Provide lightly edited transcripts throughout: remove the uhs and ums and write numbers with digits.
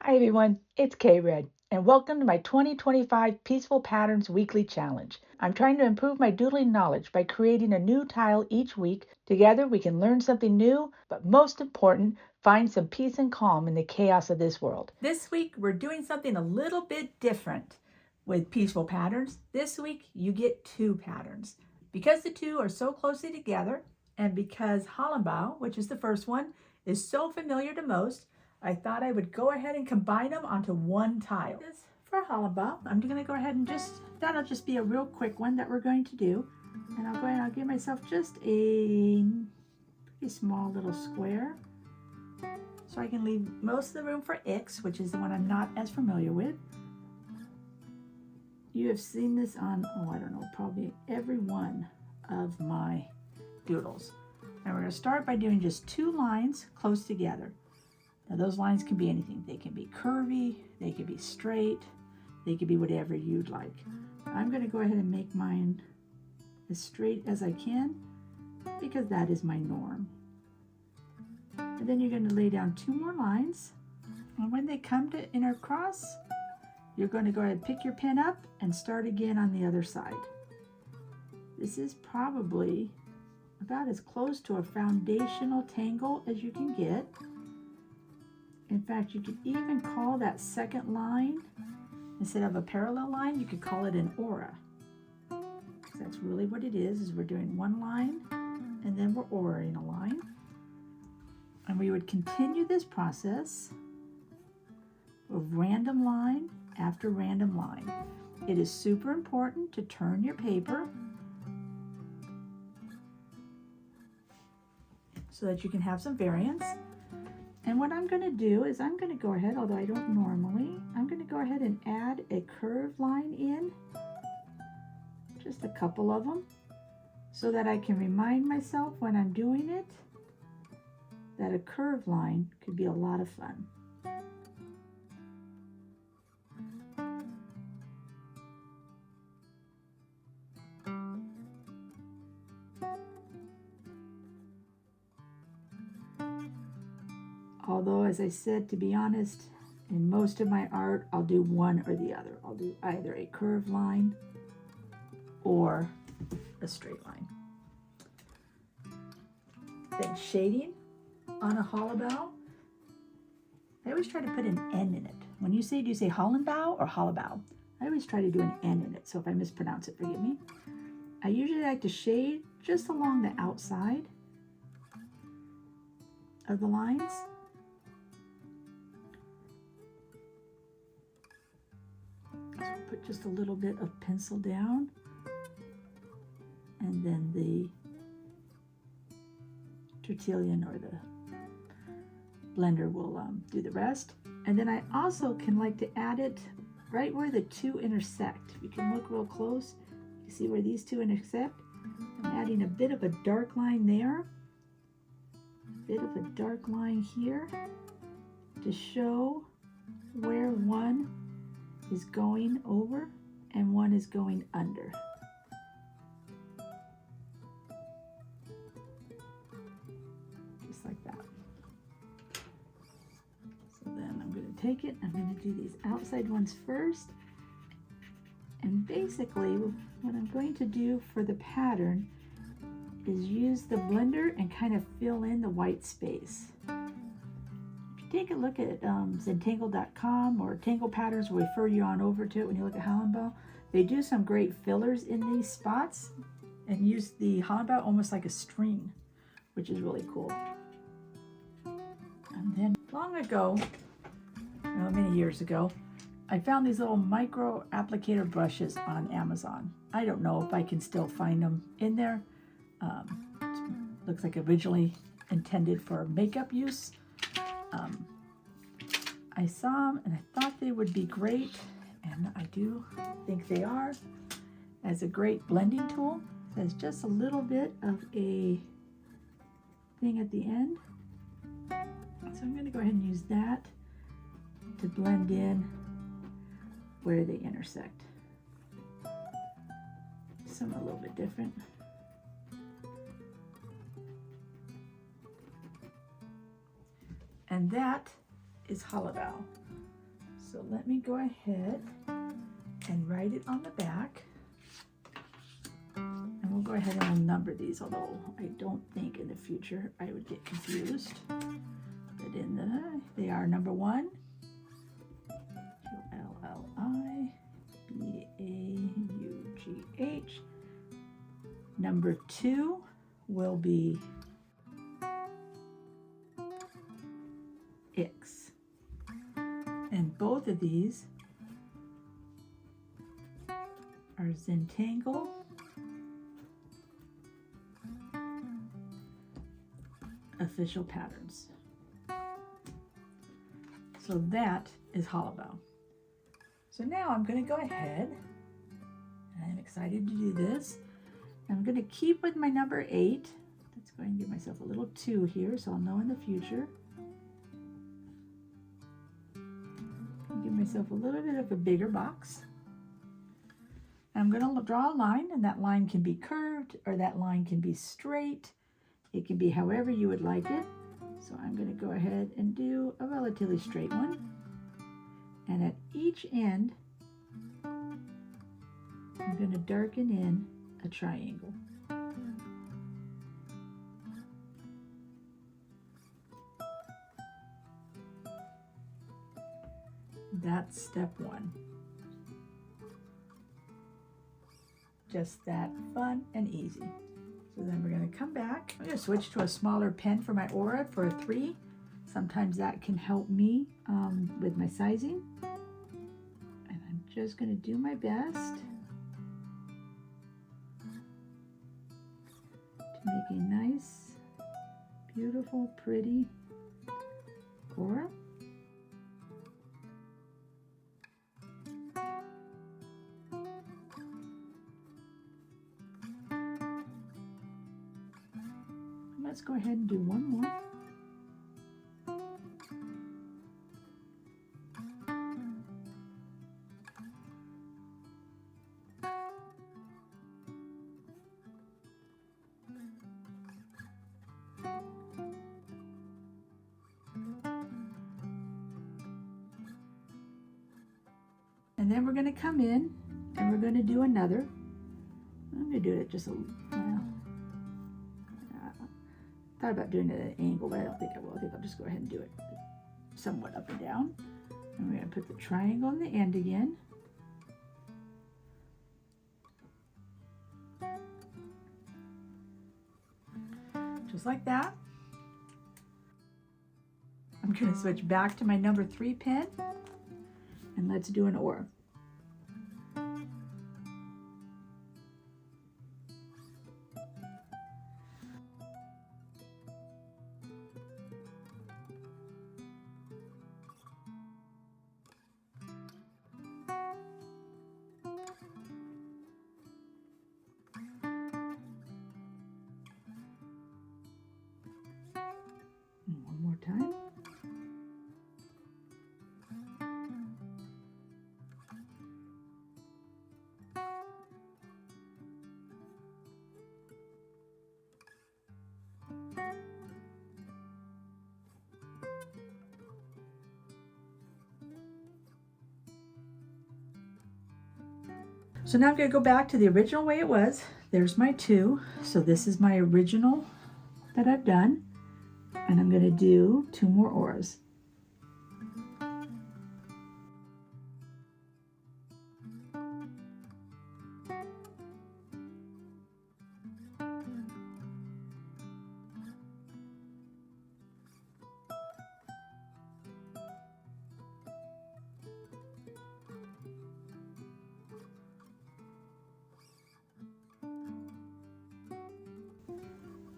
Hi everyone, it's K-Red, and welcome to my 2025 Peaceful Patterns Weekly Challenge. I'm trying to improve my doodling knowledge by creating a new tile each week. Together we can learn something new, but most important, find some peace and calm in the chaos of this world. This week we're doing something a little bit different with Peaceful Patterns. This week you get two patterns. Because the two are so closely together, and because Hollibough, which is the first one, is so familiar to most, I thought I would go ahead and combine them onto one tile. For Hollibough, I'm going to go ahead and that'll just be a real quick one that we're going to do. And I'll give myself just a pretty small little square. So I can leave most of the room for X, which is the one I'm not as familiar with. You have seen this on, I don't know, probably every one of my doodles. And we're going to start by doing just two lines close together. Now those lines can be anything. They can be curvy, they can be straight, they can be whatever you'd like. I'm going to go ahead and make mine as straight as I can because that is my norm. And then you're going to lay down two more lines. And when they come to intercross, you're going to go ahead and pick your pen up and start again on the other side. This is probably about as close to a foundational tangle as you can get. In fact, you could even call that second line, instead of a parallel line, you could call it an aura. That's really what it is we're doing one line, and then we're auraing a line. And we would continue this process of random line after random line. It is super important to turn your paper so that you can have some variance. And what I'm going to do is I'm going to go ahead, although I don't normally, I'm going to go ahead and add a curved line in, just a couple of them, so that I can remind myself when I'm doing it that a curved line could be a lot of fun. Although, as I said, to be honest, in most of my art, I'll do one or the other. I'll do either a curved line or a straight line. Then shading on a Hollibough. I always try to put an N in it. When you say, do you say Hollibough or Hollibough? I always try to do an N in it, so if I mispronounce it, forgive me. I usually like to shade just along the outside of the lines. Put just a little bit of pencil down, and then the Tertullian or the blender will do the rest. And then I also can like to add it right where the two intersect. You can look real close. You see where these two intersect? I'm adding a bit of a dark line there, a bit of a dark line here to show where one is going over and one is going under. Just like that. So then I'm going to take it, I'm going to do these outside ones first. And basically what I'm going to do for the pattern is use the blender and kind of fill in the white space. Take a look at Zentangle.com or Tangle Patterns will refer you on over to it when you look at Hollibough. They do some great fillers in these spots and use the Hollibough almost like a string, which is really cool. And then long ago, many years ago, I found these little micro applicator brushes on Amazon. I don't know if I can still find them in there. Looks like originally intended for makeup use. I saw them and I thought they would be great, and I do think they are, as a great blending tool. There's just a little bit of a thing at the end, so I'm going to go ahead and use that to blend in where they intersect. Some are a little bit different. And that is Hollibough. So let me go ahead and write it on the back. And we'll go ahead and we'll number these, although I don't think in the future I would get confused. But they are number 1, Lilibagh. Number 2 will be X. And both of these are Zentangle official patterns. So that is Hollibough. So now I'm going to go ahead, and I'm excited to do this. I'm going to keep with my number 8. Let's go ahead and give myself a little 2 here so I'll know in the future. Give myself a little bit of a bigger box. I'm going to draw a line, and that line can be curved or that line can be straight. It can be however you would like it. So I'm going to go ahead and do a relatively straight one. And at each end, I'm going to darken in a triangle. That's step 1. Just that fun and easy. So then we're going to come back. I'm going to switch to a smaller pen for my aura for a 3. Sometimes that can help me with my sizing. And I'm just going to do my best to make a nice, beautiful, pretty aura. Let's go ahead and do one more. And then we're going to come in and we're going to do another. I'm going to do it just a little. Thought about doing it at an angle, but I don't think I will. I think I'll just go ahead and do it somewhat up and down. And we're going to put the triangle on the end again. Just like that. I'm going to switch back to my number 3 pen, and let's do an aura. One more time. So now I'm going to go back to the original way it was. There's my 2. So this is my original that I've done. And I'm going to do 2 more auras.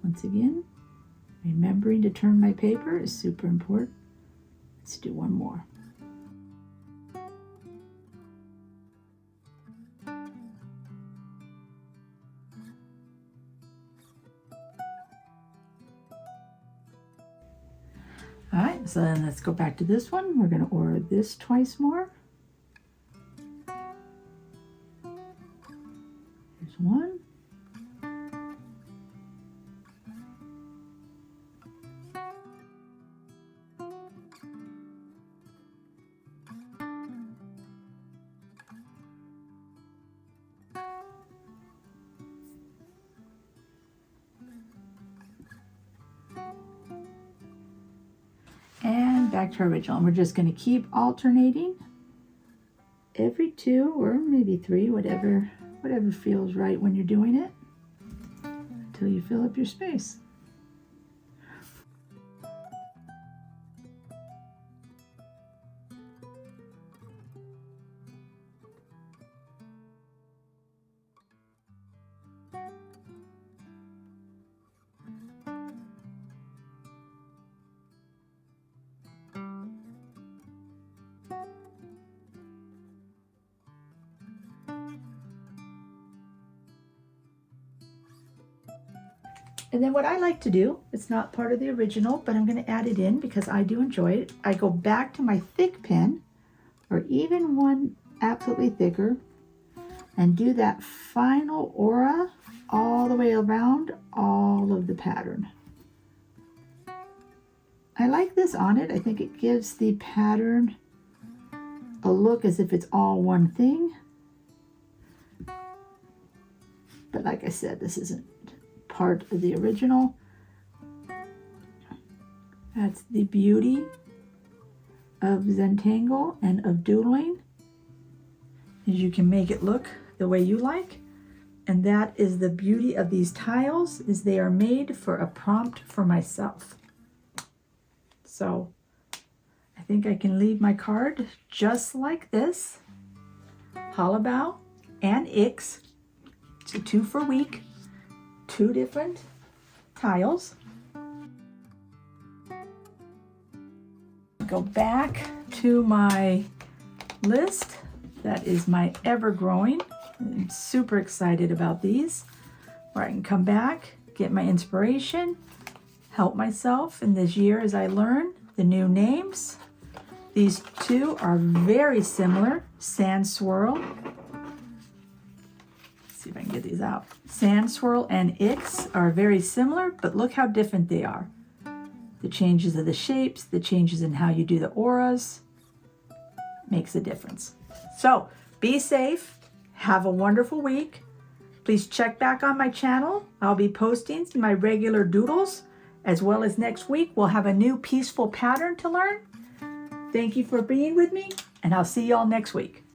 Once again, remembering to turn my paper is super important. Let's do one more. All right, so then let's go back to this one. We're going to aura this twice more. Here's one. back to our original. And we're just going to keep alternating every 2 or maybe 3, whatever feels right when you're doing it, until you fill up your space. And then what I like to do, it's not part of the original, but I'm going to add it in because I do enjoy it. I go back to my thick pen, or even one absolutely thicker, and do that final aura all the way around all of the pattern. I like this on it. I think it gives the pattern a look as if it's all one thing. But like I said, this isn't part of the original. That's the beauty of Zentangle and of doodling, is you can make it look the way you like. And that is the beauty of these tiles, is they are made for a prompt for myself. So I think I can leave my card just like this. Hollibough and Ix, so 2 for week. 2 different tiles. Go back to my list. That is my ever-growing. I'm super excited about these, where I can come back, get my inspiration, help myself in this year as I learn the new names. These 2 are very similar. Sand Swirl. See if I can get these out. Sand Swirl and Ix are very similar, but look how different they are. The changes of the shapes, the changes in how you do the auras, makes a difference. So be safe. Have a wonderful week. Please check back on my channel. I'll be posting my regular doodles, as well as next week we'll have a new peaceful pattern to learn. Thank you for being with me, and I'll see y'all next week.